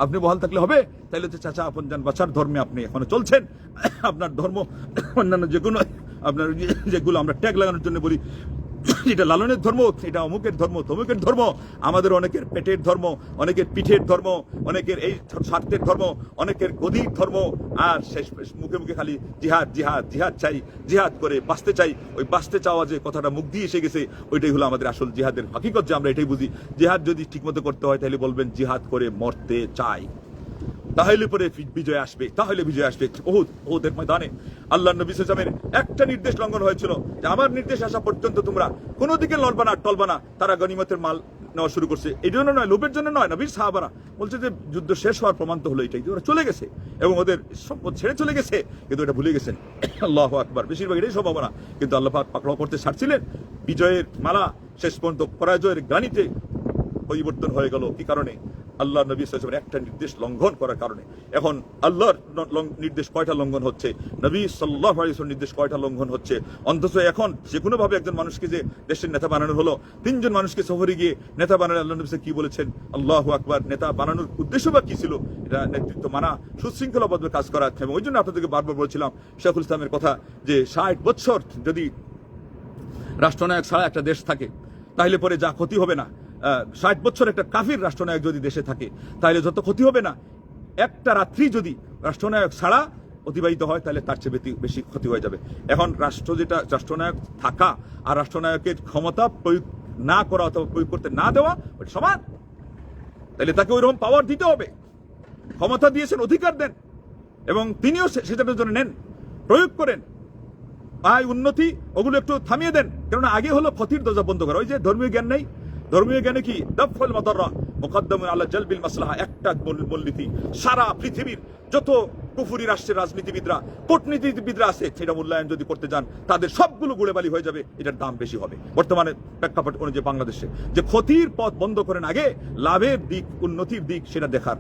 আপনি বহাল থাকলে হবে? তাইলে তো চাচা আপন যান বাঁচার ধর্মে আপনি এখনো চলছেন। আপনার ধর্ম অন্যান্য যেগুলো আপনার যেগুলো আমরা ট্যাগ লাগানোর জন্য বলি এটা লালনের ধর্ম, এটা অমুকের ধর্ম, তমুকের ধর্ম, আমাদের অনেকের পেটের ধর্ম, অনেকের পিঠের ধর্ম, অনেকের এই স্বার্থের ধর্ম, অনেকের গদির ধর্ম, আর শেষ মুখে মুখে খালি জিহাদ জিহাদ জিহাদ চাই, জিহাদ করে বাঁচতে চাই। ওই বাঁচতে চাওয়া যে কথাটা মুখ দিয়ে এসে গেছে, ওইটাই হলো আমাদের আসল জিহাদের হাকিকত, যে আমরা এটাই বুঝি। জিহাদ যদি ঠিকমতো করতে হয় তাহলে বলবেন জিহাদ করে মরতে চাই, তাহলে পরে বিজয় আসবে, তাহলে বিজয় আসবে। ওহুদের ময়দানে আল্লাহ নবী সাল্লাল্লাহু আলাইহি ওয়াসাল্লামের একটা নির্দেশ লঙ্ঘন হয়েছিল যে আমার নির্দেশ আসা পর্যন্ত তোমরা কোনো দিকে লড়বা না, টলবা না। তারা গনিমতের মাল নেওয়া শুরু করছে, এই জন্য নয়, লোভের জন্য নয়। নবীর সাহাবারা বলছে যে যুদ্ধ শেষ হওয়ার প্রমাণ তো হলো এটাই, ওরা চলে গেছে এবং ওদের সম্পদ ছেড়ে চলে গেছে, কিন্তু এটা ভুলে গেছেন। আল্লাহু আকবার, বেশিরভাগ এটাই সম্ভাবনা। কিন্তু আল্লাহ পাক পাকড়াও করতে ছাড়ছিলেন, বিজয়ের মালা শেষ পর্যন্ত পরাজয়ের গ্লানিতে পরিবর্তন হয়ে গেল। কি কারণে? আল্লাহ নবী সাল্লাল্লাহু আলাইহি ওয়াসাল্লামের একটা নির্দেশ লঙ্ঘন করার কারণে। এখন আল্লাহর নির্দেশ কয়টা লঙ্ঘন হচ্ছে, নবী সাল্লাল্লাহু আলাইহি ওয়াসাল্লামের নির্দেশ কয়টা লঙ্ঘন হচ্ছে? অন্তত এখন যে কোনো ভাবে একজন মানুষকে যে দেশের নেতা বানানো হলো, 3 জন মানুষকে সফরে গিয়ে নেতা বানানো, আল্লাহ নবী কি বলেছেন? আল্লাহু আকবার। নেতা বানানোর উদ্দেশ্য বা কি ছিল? এটা নেতৃত্ব মানা, সুশৃঙ্খলাবদ্ধ কাজ করা। এবং ওই জন্য আপনাদেরকে বারবার বলছিলাম শেখুল ইসলামের কথা, যে 60 বছর যদি রাষ্ট্রনায়ক ছাড়া একটা দেশ থাকে তাহলে পরে যা ক্ষতি হবে না, 60 বছর একটা কাফির রাষ্ট্রনায়ক যদি দেশে থাকে তাহলে যত ক্ষতি হবে না, একটা রাত্রি যদি রাষ্ট্রনায়ক ছাড়া অতিবাহিত হয় তাহলে তার চেয়ে বেশি ক্ষতি হয়ে যাবে। এখন রাষ্ট্রনায়ক থাকা আর রাষ্ট্রনায়কের ক্ষমতা প্রয়োগ না করা অথবা প্রয়োগ করতে না দেওয়া ওটা সমান, তাহলে তাকে ওইরকম পাওয়ার দিতে হবে। ক্ষমতা দিয়েছেন, অধিকার দেন এবং তিনিও সেটার জন্য নেন, প্রয়োগ করেন। আয় উন্নতি ওগুলো একটু থামিয়ে দেন, কেননা আগে হলো ক্ষতির দরজা বন্ধ করা। ওই যে ধর্মীয় জ্ঞান নেই, ধর্মীয় জ্ঞানে কি দাফল মাদাররা মুকদ্দামুন আলা জালবিল মাসলাহা, একটা মূলনীতি। সারা পৃথিবীর যত কুফরি রাষ্ট্রের রাজনীতিবিদরা, কূটনীতিবিদরা আছে, সেটা মূল্যায়ন যদি করতে যান তাদের সবগুলো গুড়েবালি হয়ে যাবে, এটার দাম বেশি হবে। বর্তমানে প্রেক্ষাপট অনুযায়ী বাংলাদেশে যে ক্ষতির পথ বন্ধ করেন, আগে লাভের দিক, উন্নতির দিক সেটা দেখার,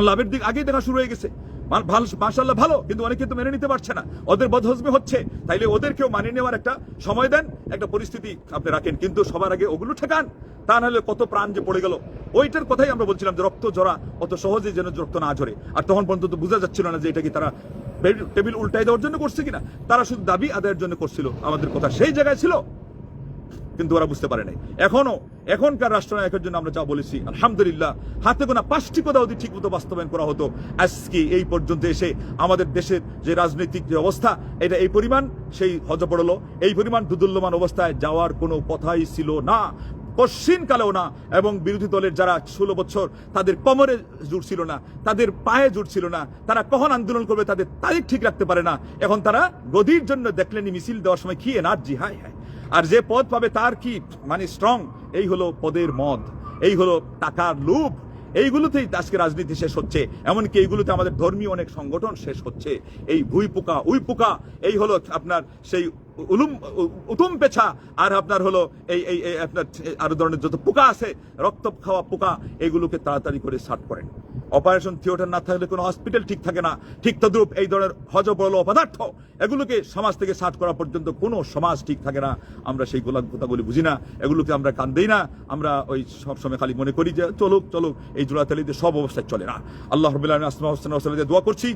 লাভের দিক আগেই দেখা শুরু হয়ে গেছে। মাশাআল্লাহ ভালো, কিন্তু অনেকে তো মেনে নিতে পারছে না, ওদের বদহজমি হচ্ছে। তাইলে ওদেরকেও মানিয়ে নেওয়ার একটা সময় দেন, একটা পরিস্থিতি আপনি রাখেন, কিন্তু সবার আগে ওগুলো ঠেকান। তা নাহলে কত প্রাণ যে পড়ে গেল, ওইটার কথাই আমরা বলছিলাম যে রক্ত ঝরা অত সহজে যেন রক্ত না ঝরে। আর তখন পর্যন্ত বোঝা যাচ্ছিল না যে এটা কি তারা টেবিল উল্টাই দেওয়ার জন্য করছে কিনা, তারা শুধু দাবি আদায়ের জন্য করছিল। আমাদের কথা সেই জায়গায় ছিল, কিন্তু ওরা বুঝতে পারে নাই। এখনকার রাষ্ট্রনায়কের জন্য আমরা যা বলেছি, আলহামদুলিল্লাহ, হাতে গোনা 5টি কথা যদি ঠিক মতো বাস্তবায়ন করা হতো, আজকে এই পর্যন্ত এসে আমাদের দেশের যে রাজনৈতিক যে অবস্থা, এটা এই পরিমাণ সেই হজপড়ল, এই পরিমাণ দুদুল্যমান অবস্থায় যাওয়ার কোনো কথাই ছিল না, কশিন কালেও না। এবং বিরোধী দলের যারা 16 বছর তাদের কোমরে জোর ছিল না, তাদের পায়ে জোর ছিল না, তারা কখন আন্দোলন করবে তাদের তারিখ ঠিক রাখতে পারে না। এখন তারা গদির জন্য দেখলেনি মিছিল দেওয়ার সময় কি এনার্জি, হায় হায়। আর যে পদ পাবে তার কি মানে স্ট্রং, এই হলো পদের মদ, এই হলো টাকার লোভ, এইগুলোতেই আজকে রাজনীতি শেষ হচ্ছে। এমনকি এইগুলোতে আমাদের ধর্মীয় অনেক সংগঠন শেষ হচ্ছে। এই ভুই পোকা, উই পোকা, এই হলো আপনার সেই উতুম পেছা, আর আপনার হলো এই আপনার আরো ধরনের যত পোকা আছে, রক্ত খাওয়া পোকা, এগুলোকে তাড়াতাড়ি করে সার্ট করেন। অপারেশন থিয়েটার না থাকলে কোনো হসপিটাল ঠিক থাকে না, ঠিক তদ্রুপ এই ধরনের হজবরল অপদার্থ, এগুলোকে সমাজ থেকে সার্ট করা পর্যন্ত কোনো সমাজ ঠিক থাকে না। আমরা সেই কথাগুলি বুঝি না, এগুলোকে আমরা কান দেই না। আমরা ওই সবসময় খালি মনে করি যে চলুক এই জোড়াতালিতে সব অবস্থায় চলে না। আল্লাহ রাব্বুল আলামিন আসমাউল হোসনা দিয়ে দোয়া করছি,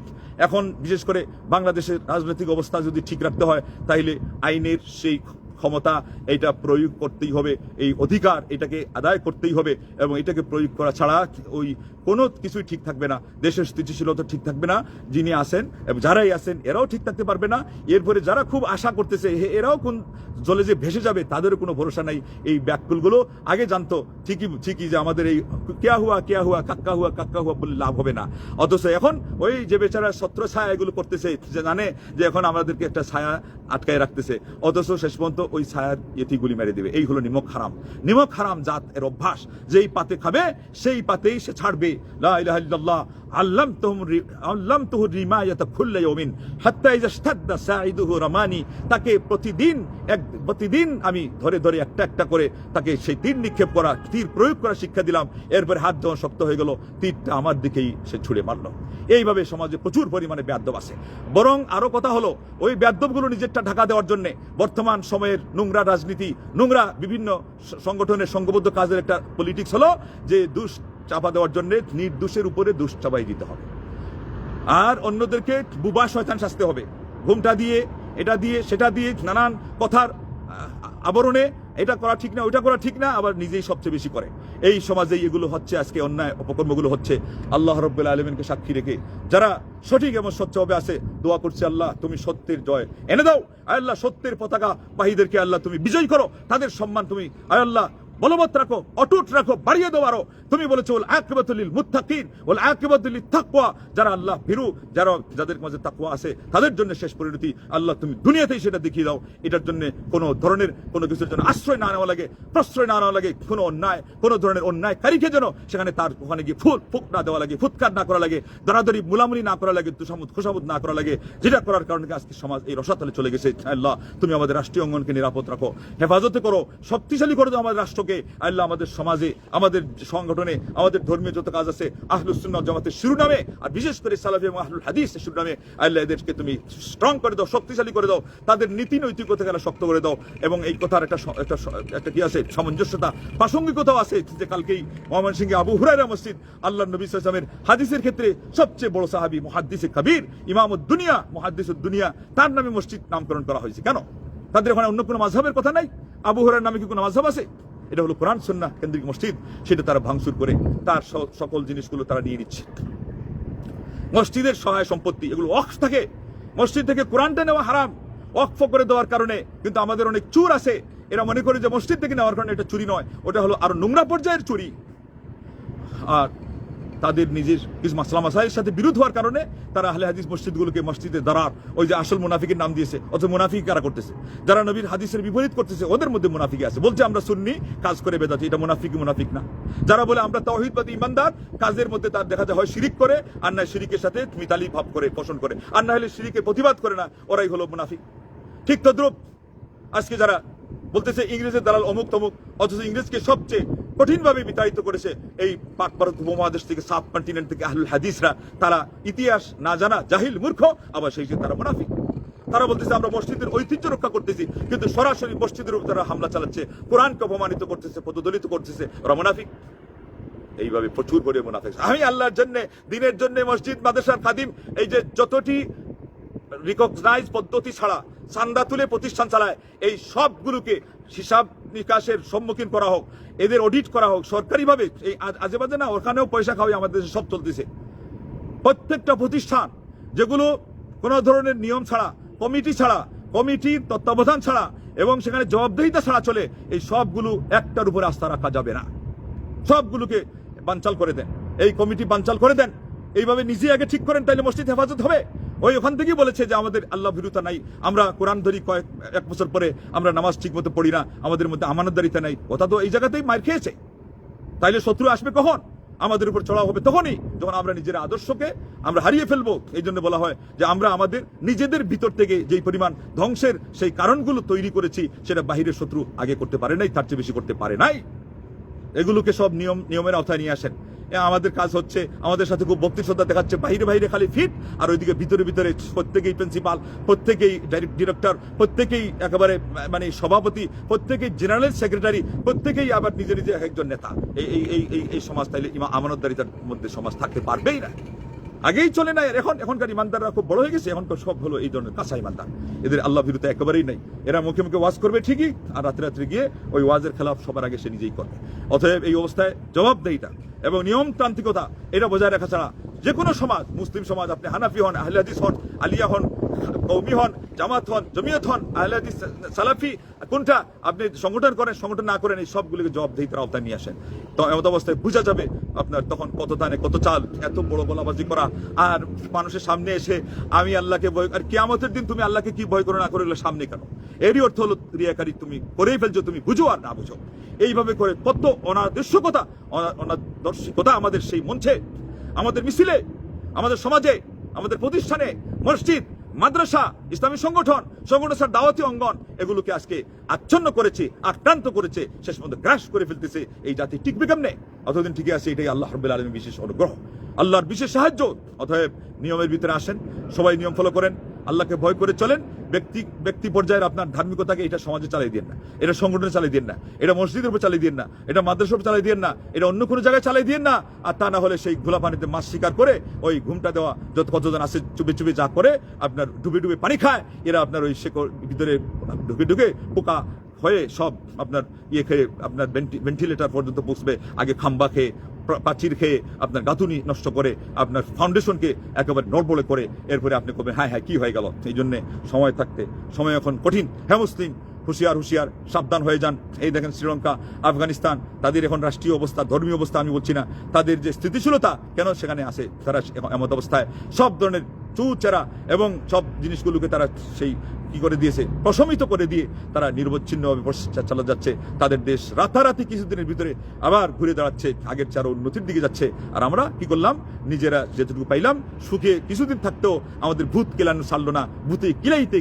এখন বিশেষ করে বাংলাদেশের রাজনৈতিক অবস্থা যদি ঠিক রাখতে হয়, তাইলে আইনের সেই ক্ষমতা এটা প্রয়োগ করতেই হবে, এই অধিকার এটাকে আদায় করতেই হবে, এবং এটাকে প্রয়োগ করা ছাড়া ওই কোনো কিছুই ঠিক থাকবে না। দেশের স্থিতিশীলতা ঠিক থাকবে না, যিনি আসেন এবং যারাই আসেন এরাও ঠিক থাকতে পারবে না। এরপরে যারা খুব আশা করতেছে এরাও কোন জলে যে ভেসে যাবে তাদেরও কোনো ভরসা নাই। এই ব্যাককুলগুলো আগে জানতো ঠিকই যে আমাদের এই কেয়া হুয়া কাক্কা হুয়া বলে লাভ হবে না, অথচ এখন ওই যে বেচারা ছত্র ছায়া এগুলো করতেছে, যে জানে যে এখন আমাদেরকে একটা ছায়া আটকায় রাখতেছে, অথচ শেষ পর্যন্ত ওই ছায়ার ইতিগুলি মেরে দিবে। এই হলো নিমক হারাম জাত এর অভ্যাস, যেই পাতে খাবে সেই পাতেই সে ছাড়বে। লা ইলাহা ইল্লাল্লাহ আল্লামতুহু রিমায়াতা কুল্লি ইয়াউমিন হাত্তা ইযা ইশতাদ্দা সাঈদুহু রামানি, তাকে প্রতিদিন আমি ধরে একটা করে তাকে সেই তীর নিক্ষেপ করা, তীর প্রয়োগ করা শিক্ষা দিলাম। এরপরে হাত যখন শক্ত হয়ে গেল, তীরটা আমার দিকেই সে ছুড়ে মারলো। এইভাবে সমাজে প্রচুর পরিমাণে বেয়াদব আছে। বরং আরো কথা হলো, ওই বেয়াদবগুলো নিজেরটা ঢাকা দেওয়ার জন্য বর্তমান সময়ের নোংরা রাজনীতি, নোংরা বিভিন্ন সংগঠনের সংঘবদ্ধ কাজের একটা পলিটিক্স হলো যে দুষ চাপা দেওয়ার জন্য নির্দোষের উপরে দুষ চাপাই দিতে হবে, আর অন্যদেরকে বুবা শয়তান শাস্তি হবে। ঘুমটা দিয়ে, এটা দিয়ে, সেটা দিয়ে, নানান কথার আবরণে এটা করা ঠিক না, ওইটা করা ঠিক না, আবার নিজেই সবচেয়ে বেশি করে। এই সমাজে এগুলো হচ্ছে, আজকে অন্যায় অপকর্মগুলো হচ্ছে। আল্লাহ রাব্বুল আলামিনকে সাক্ষী রেখে যারা সঠিক এবং স্বচ্ছভাবে আছে, দোয়া করছে আল্লাহ তুমি সত্যের জয় এনে দাও। আল্লাহ সত্যের পতাকা বাহীদেরকে আল্লাহ তুমি বিজয় করো, তাদের সম্মান তুমি আল্লাহ বলবৎ রাখো, অটুট রাখো, বাড়িয়ে দাও আরো। তুমি বলেছো ওয়াল আকিবাতু লিল মুত্তাকিন ওয়াল আকিবাতু লিত তাকওয়া, যারা আল্লাহ ভীরু, যাদের মাঝে তাকওয়া আছে তাদের জন্য শেষ পরিণতি আল্লাহ তুমি দুনিয়াতেই সেটা দেখিয়ে দাও। এটার জন্য কোনো ধরনের কোনো কিছুর জন্য আশ্রয় না নেওয়া লাগে, প্রশ্রয় না নেওয়া লাগে, কোনো অন্যায়, কোনো ধরনের অন্যায়কারীকে যেন সেখানে তার ওখানে গিয়ে ফুক না দেওয়া লাগে, ফুৎকার না করা লাগে, দরাদরি মুলামুলি না করা লাগে, খুশামুদ না করা লাগে, যেটা করার কারণে আজকে সমাজ এই রসাতলে চলে গেছে। আল্লাহ তুমি আমাদের রাষ্ট্রীয় অঙ্গনকে নিরাপদ রাখো, হেফাজতে করো, শক্তিশালী করে দাও আমাদের রাষ্ট্রকে। আল্লাহ আমাদের সমাজে, আমাদের সংগঠনে, আমাদের ধর্মীয় যত কাজ আছে আহলুস সুন্নাহ জামাতের শিরোনামে, আর বিশেষ করে সালাফি এবং আহলুল হাদিসের শিরোনামে আল্লাহ এদেরকে তুমি স্ট্রং করে দাও, শক্তিশালী করে দাও, তাদের নীতি নৈতিকতাকে শক্ত করে দাও। এবং এই কথার একটা কি আছে, সামঞ্জস্যতা, প্রাসঙ্গিকতাও আছে যে কালকেই ময়মনসিংহে আবু হুরায়রা মসজিদ আল্লাহর নবী সাল্লাল্লাহু আলাইহি ওয়াসাল্লামের হাদিসের ক্ষেত্রে সবচেয়ে বড় সাহাবী মুহাদ্দিসে কবীর ইমামুদ দুনিয়া, মুহাদ্দিসুদ দুনিয়া, তার নামে মসজিদ নামকরণ করা হয়েছে। কেন? তাদের ওখানে অন্য কোনো মাযহাবের কথা নাই? আবু হুরায়রার নামে কি কোনো মাযহাব আছে? এটা হলো কোরআন সুন্নাহ কেন্দ্রিক মসজিদ, সেটা তারা ভাঙচুর করে তার সকল জিনিসগুলো তারা নিয়ে নিচ্ছে। মসজিদের সহায় সম্পত্তি এগুলো ওয়াকফ থাকে, মসজিদ থেকে কোরআনটা নেওয়া হারাম, ওয়াকফ করে দেওয়ার কারণে। কিন্তু আমাদের অনেক চোর আছে, এরা মনে করে যে মসজিদ থেকে নেওয়ার কারণে এটা চুরি নয়, ওটা হলো আরো নোংরা পর্যায়ের চুরি। আর তাদের নিজের কিছু মাসলা মাসাইলের সাথে বিরোধ হওয়ার কারণে তারা আহলে হাদিস মসজিদগুলোকে মসজিদে দাঁড়ার ওই যে আসল মুনাফিকের নাম দিয়েছে, অথচ মুনাফিক কারা করতেছে? যারা নবীর হাদিসের বিপরীত করতেছে ওদের মধ্যে মুনাফিক আছে। বলছে আমরা সুন্নি, কাজ করে বেদাতি, এটা মুনাফিক না। যারা বলে আমরা তাওহীদবাদী ইমানদার, কাজের মধ্যে তার দেখা যায় হয় শিরিক করে, আর না শিরিকের সাথে মিতালি ভাব করে পোষণ করে, আর না হলে শিরিকের প্রতিবাদ করে না, ওরাই হলো মুনাফিক। ঠিক তদ্রুপ আজকে যারা বলতেছে ইংরেজের দালাল অমুক তমুক, অথচ ইংরেজকে সবচেয়ে কঠিনভাবে বিতাড়িত করেছে এই পাক ভারত উপমহাদেশ থেকে, সাব কন্টিনেন্ট থেকে আহলুল হাদিসরা। তারা ইতিহাস না জানা জাহিল মূর্খ, আবার সেই তারা মুনাফিক। তারা বলতেছে আমরা মসজিদের ঐতিহ্য রক্ষা করতেছি, কিন্তু সরাসরি মসজিদের উপর তারা হামলা চালাচ্ছে, কোরআনকে অপমানিত করতেছে, পদদলিত করতেছে, ওরা মুনাফিক। এইভাবে প্রচুর করে মুনাফিক। আমি আল্লাহর জন্য, দিনের জন্য মসজিদ মাদ্রাসার খাদিম, এই যে যতটি রিকগনাইজ পদ্ধতি ছাড়া চান্দা তুলে প্রতিষ্ঠান চালায়, এই সবগুলোকে হিসাব নিকাশের সম্মুখীন করা হোক, এদের অডিট করা হোক সরকারিভাবে। এই আজে বাজে না, ওখানেও পয়সা খাওয়াই আমাদের দেশে সব চলতেছে। প্রত্যেকটা প্রতিষ্ঠান যেগুলো কোনো ধরনের নিয়ম ছাড়া, কমিটি ছাড়া, কমিটির তত্ত্বাবধান ছাড়া এবং সেখানে জবাবদিহিতা ছাড়া চলে, এই সবগুলো একটার উপরে আস্থা রাখা যাবে না। সবগুলোকে বানচাল করে দেন, এই কমিটি বানচাল করে দেন, এইভাবে নিজে আগে ঠিক করেন, তাইলে মসজিদ হেফাজত হবে। ওই ওখান থেকেই বলেছে যে আমাদের আল্লাহ ভীরুতা নাই, আমরা কোরআন ধরি এক বছর পরে আমরা নামাজ ঠিক মতো পড়ি না, আমাদের মধ্যে আমানতদারিতা নাই। কথা তো এই জায়গাতেই মার খেয়েছে। তাইলে শত্রু আসবে কখন? আমাদের উপর চড়াও হবে তখনই, যখন আমরা নিজের আদর্শকে আমরা হারিয়ে ফেলবো। এই জন্য বলা হয় যে আমরা আমাদের নিজেদের ভিতর থেকে যেই পরিমাণ ধ্বংসের সেই কারণগুলো তৈরি করেছি, সেটা বাহিরের শত্রু আগে করতে পারে নাই, তার চেয়ে বেশি করতে পারে নাই। এগুলোকে সব নিয়মের আওতায় নিয়ে আসেন। আমাদের কাজ হচ্ছে, আমাদের সাথে খুব ভক্তি শ্রদ্ধা দেখাচ্ছে, বাইরে খালি ফিট, আর ওইদিকে ভিতরে প্রত্যেকেই প্রিন্সিপাল, প্রত্যেকেই ডিরেক্টর, প্রত্যেকেই একেবারে মানে সভাপতি, প্রত্যেকেই জেনারেল সেক্রেটারি, প্রত্যেকেই আবার নিজে নিজে একজন নেতা। এই সমাজ তাইলে আমানতদারিতার মধ্যে সমাজ থাকতে পারবেই না। আগেই চলে না। এখনকার ইমানদাররা খুব বড় হয়ে গেছে, এখনকার সব হলো এই ধরনের কাঁচা ইমানদার। এদের আল্লাহ বিরুদ্ধে একেবারেই নাই। এরা মুখে মুখে ওয়াজ করবে ঠিকই, আর রাত্রে গিয়ে ওই ওয়াজের খেলাফ সবার আগে সে নিজেই করবে। অতএব এই অবস্থায় জবাবদেহিতা এবং নিয়মতান্ত্রিকতা এটা বজায় রাখা ছাড়া যে কোনো সমাজ, মুসলিম সমাজ, আপনি হানাফি হন, আহলে হাদিস হন, আলিয়া হন, কওমি হন, জামাত হন, জমিয়ত হন, আহলে হাদিস, সালাফি, কোনটা আপনি সংগঠন করেন, সংগঠন না করেন, এই সবগুলোকে জবাবদেহিতার আওতায় নিয়ে আসেন। তো এমত অবস্থায় বোঝা যাবে আপনার তখন কত দানে কত চাল। এত বড় বলাবাজি করা আর মানুষের সামনে এসে আমি আল্লাহকে ভয়, আর কিয়ামতের দিন তুমি আল্লাহকে কি ভয় করে না করে সামনে কেন? এরই অর্থ হলো রিয়াকারী তুমি করেই ফেলছো, তুমি বুঝো আর না বুঝো। এইভাবে করে কত অনাদর্শিকতা আমাদের সেই মঞ্চে, আমাদের মিছিলে, আমাদের সমাজে, আমাদের প্রতিষ্ঠানে, মসজিদ, মাদ্রাসা, ইসলামী সংগঠনের দাওয়াতি অঙ্গন, এগুলোকে আজকে আচ্ছন্ন করেছে, আক্রান্ত করেছে, শেষ পর্যন্ত গ্রাস করে ফেলতেছে। এই জাতি টিকবে কেমনে? অতদিন ঠিকই আছে। এটাই আল্লাহ রাব্বুল আলামিনের বিশেষ অনুগ্রহ, আল্লাহর বিশেষ সাহায্য। অতএব নিয়মের ভিতরে আসেন, সবাই নিয়ম ফলো করেন, আল্লাহকে ভয় করে চলেন। ব্যক্তি পর্যায়ের আপনার ধার্মিকতাকে এটা সমাজে চালিয়ে দিন না, এটা সংগঠনে চালিয়ে দিন না, এটা মসজিদের উপর চালিয়ে দিন না, এটা মাদ্রাসার উপর চালিয়ে দিন না, এটা অন্য কোনো জায়গায় চালিয়ে দিন না। আর তা না হলে সেই ঘোলা পানিতে মাছ শিকার করে ওই ঘুমটা দেওয়া কতজন আছে চুপে চুপে যা করে আপনার ডুবে পানি খায়, এরা আপনার ওই ভিতরে ঢুকে পোকা হয়ে সব আপনার খেয়ে আপনার ভেন্টিলেটার পর্যন্ত পৌঁছবে। আগে খাম্বা খেয়ে, প্রাচীর খেয়ে আপনার গাঁথুনি নষ্ট করে, আপনার ফাউন্ডেশনকে একেবারে নড়বড়ে করে, এরপরে আপনি কবেন হ্যাঁ কি হয়ে গেল। এই জন্য সময় থাকতে, সময় এখন কঠিন। হ্যাঁ মুসলিম, হুঁশিয়ার, সাবধান হয়ে যান। এই দেখেন শ্রীলঙ্কা, আফগানিস্তান, তাদের এখন রাষ্ট্রীয় অবস্থা, ধর্মীয় অবস্থা আমি বলছি না, তাদের যে স্থিতিশীলতা কেন সেখানে আছে, তারা এমত অবস্থায় সব ধরনের চুচেরা এবং সব জিনিসগুলোকে তারা সেই কি করে দিয়েছে, প্রশমিত করে দিয়ে তারা নিরবচ্ছিন্নভাবে প্রচেষ্টা চালা যাচ্ছে। তাদের দেশ রাতারাতি কিছুদিনের ভিতরে আবার ঘুরে দাঁড়াচ্ছে, আগের চেয়ে আরো উন্নতির দিকে যাচ্ছে। আর আমরা কি করলাম, নিজেরা যেটুকু পাইলাম সুখে কিছুদিন থাকতেও আমাদের ভূত কেলানো ছাড়লো না। ভূতে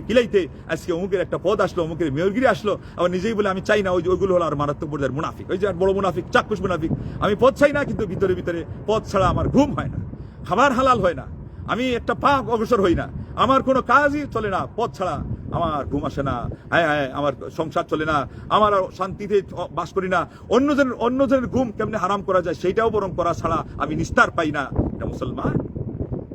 কিলাইতে আজকে অমুকের একটা পদ আসলো, অমুকের মেয়রগিরি আসলো, আবার নিজেই বলে আমি চাই না। ওইগুলো হলো আর মারাত্মক পর্যায়ের মুনাফিক। ওই যে আর বড় মুনাফিক, চাক্ষুষ মুনাফিক। আমি পদ চাই না, কিন্তু ভিতরে পদ ছাড়া আমার ঘুম হয় না, খাবার হালাল হয় না, আমি একটা পা অগ্রসর হই না, আমার কোনো কাজই চলে না পদ ছাড়া, আমার ঘুম আসে না, আমার সংসার চলে না, আমার শান্তিতে বাস করি না। অন্যজনের ঘুম কেমনে হারাম করা যায় সেইটাও বরং করা ছাড়া আমি নিস্তার পাই না। এটা মুসলমান।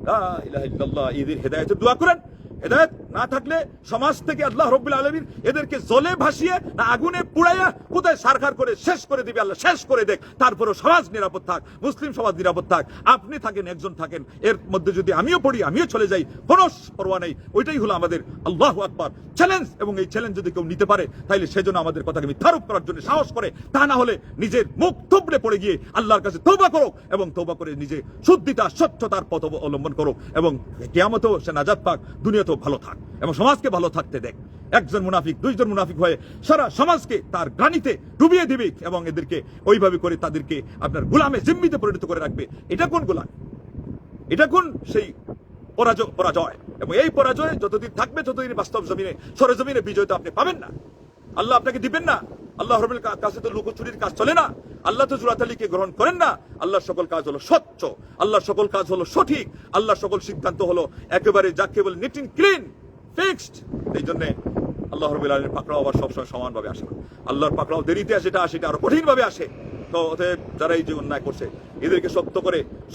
লা ইলাহা ইল্লাল্লাহ। এদের হেদায়েতের দোয়া করেন, হেদায়েত না থাকলে সমাজ থেকে আল্লাহ রাব্বুল আলামিন এদেরকে জলে ভাসিয়ে না আগুনে পুড়াইয়া কোথায় সারখার করে শেষ করে দিবে, আল্লাহ শেষ করে দেখ। তারপরেও সমাজ নিরাপদ থাক, মুসলিম সমাজ নিরাপদ থাক। আপনি থাকেন, একজন থাকেন, এর মধ্যে যদি আমিও পড়ি, আমিও চলে যাই, কোনো পরোয়া নেই। ওইটাই হলো আমাদের আল্লাহু আকবার চ্যালেঞ্জ। এবং এই চ্যালেঞ্জ যদি কেউ নিতে পারে তাহলে সেজন্য আমাদের কথাকে মিথ্যারোপ করার জন্য সাহস করে, তা না হলে নিজের মুখ থুবড়ে পড়ে গিয়ে আল্লাহর কাছে তওবা করো এবং তওবা করে নিজে শুদ্ধিতা স্বচ্ছতার পথ অবলম্বন করো এবং কিয়ামতেও সে নাজাত পাক, দুনিয়াতেও ভালো থাক এবং সমাজকে ভালো থাকতে দেখ। একজন মুনাফিক দুইজন মুনাফিক হয়ে সারা সমাজকে তার গ্লানিতে ডুবিয়ে দিবে এবং এদেরকে ওইভাবে করে তাদেরকে আপনার গোলামে জিম্মিতে পরিণত করে রাখবে। এটা কোন গোলাম? এটা কোন সেই পরাজয়? এবং এই পরাজয় যতদিন থাকবে ততদিন বাস্তব জমিনে সরেজমিনে বিজয় তো আপনি পাবেন না, আল্লাহ আপনাকে দিবেন না। আল্লাহ রাব্বুল কাছে তো লুকোচুরির কাজ চলে না, আল্লাহ তো জুরাতালিকে গ্রহণ করেন না। আল্লাহর সকল কাজ হলো স্বচ্ছ, আল্লাহর সকল কাজ হলো সঠিক, আল্লাহর সকল সিদ্ধান্ত হলো একেবারে যাকে বলে নিট এন্ড ক্লিন, ফিক্সড। এই জন্য আল্লাহ রাব্বুল আলামিনের পাকড়াও আবার সবসময় সমানভাবে আসে না, আল্লাহর পাকড়াও দেরিতে আসে, এটা আরো কঠিন ভাবে আসে। তো অতএব যারা এই যে অন্যায় করছে এদেরকে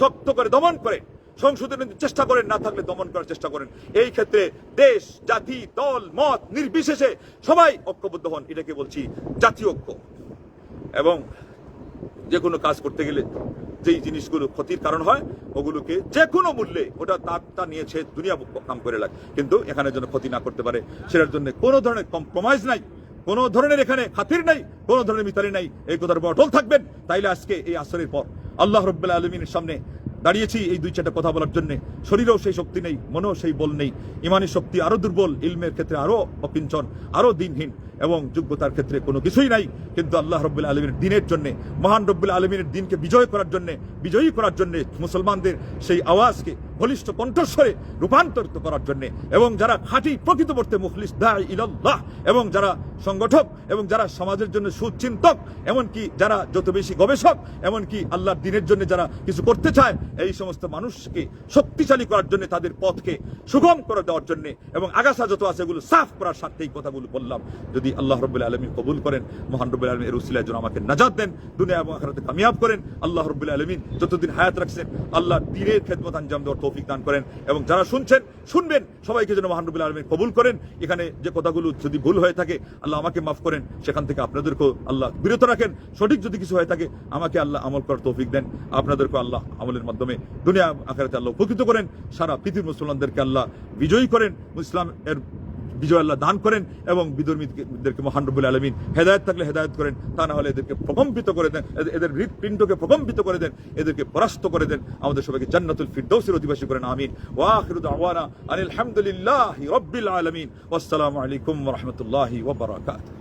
শক্ত করে দমন করে সংশোধনের চেষ্টা করেন, না থাকলে দমন করার চেষ্টা করেন। এই ক্ষেত্রে দেশ, জাতি, দল, মত নির্বিশেষে সবাই ঐক্যবদ্ধ হন, এটাকে বলছি জাতীয় ঐক্য। এবং যে কোনো কাজ করতে গেলে যেই জিনিসগুলো ক্ষতির কারণ হয় ওগুলোকে যে কোনো মূল্যে ওটা তা নিয়েছে দুনিয়া কাম করে লাগে, কিন্তু এখানে যেন ক্ষতি না করতে পারে সেটার জন্য কোনো ধরনের কম্প্রোমাইজ নাই, কোনো ধরনের এখানে খাতির নাই, কোনো ধরনের মিতালি নাই। এই কথার উপর অটল থাকবেন। তাইলে আজকে এই আসরের পর আল্লাহ রাব্বুল আলামিনের সামনে দাঁড়িয়েছি এই দুই চারটা কথা বলার জন্য। শরীরেও সেই শক্তি নেই, মনেও সেই বল নেই, ইমানি শক্তি আরো দুর্বল, ইলমের ক্ষেত্রে আরো অকিঞ্চন, আরো দিনহীন এবং যোগ্যতার ক্ষেত্রে কোনো কিছুই নাই। কিন্তু আল্লাহ রাব্বুল আলামিনের দিনের জন্য, মহান রাব্বুল আলামিনের দিনকে বিজয়ী করার জন্য মুসলমানদের সেই আওয়াজকে বলিষ্ঠ কণ্ঠস্বরে রূপান্তরিত করার জন্য এবং যারা খাঁটি প্রকৃতপক্ষে মুখলিস দাঈ ইলাল্লাহ এবং যারা সংগঠক এবং যারা সমাজের জন্য সুচিন্তক, এমনকি যারা যত বেশি গবেষক, এমনকি আল্লাহর দিনের জন্য যারা কিছু করতে চায়, এই সমস্ত মানুষকে শক্তিশালী করার জন্য, তাদের পথকে সুগম করে দেওয়ার জন্য এবং আগাছা যত আছে এগুলো সাফ করার স্বার্থে এই কথাগুলো বললাম। যদি আল্লাহ রাব্বুল আলামিন কবুল করেন, মহান রাব্বুল আলামিন এর উসিলায় যেন আমাকে নাজাত দেন, দুনিয়া এবং আখিরাতে কামিয়াব করেন। আল্লাহ রাব্বুল আলামিন যতদিন হায়াত রাখছেন আল্লাহ দ্বীনের খেদমত আঞ্জাম দেওয়ার তৌফিক দান করেন এবং যারা শুনবেন সবাইকে যেন মহান রাব্বুল আলামিন কবুল করেন। এখানে যে কথাগুলো যদি ভুল হয়ে থাকে আল্লাহ আমাকে মাফ করেন, সেখান থেকে আপনাদেরকেও আল্লাহ বিরত রাখেন। সঠিক যদি কিছু হয়ে থাকে আমাকে আল্লাহ আমল করার তৌফিক দেন, আপনাদেরকে আল্লাহ আমলের মাধ্যমে দুনিয়া আখিরাতে আল্লাহ উপকৃত করেন। সারা পৃথিবীর মুসলমানদেরকে আল্লাহ বিজয়ী করেন, ইসলাম এর বিজয় আল্লাহ দান করেন এবং বিধর্মীদেরকে মহান রাব্বুল আলামিন হেদায়েত থাকলে হেদায়েত করেন, তা না হলে এদেরকে প্রকম্পিত করে দেন, এদের হৃৎপিণ্ডকে প্রকম্পিত করে দেন, এদেরকে পরাস্ত করে দেন। আমাদের সবাইকে জান্নাতুল ফিরদাউসের অধিবাসী করেন, আমিন। ওয়া আখিরু দাওয়ানা আনিল হামদুলিল্লাহি রাব্বিল আলামিন। ওয়াসসালামু আলাইকুম ওয়া রাহমাতুল্লাহি ওয়া বারাকাতুহু।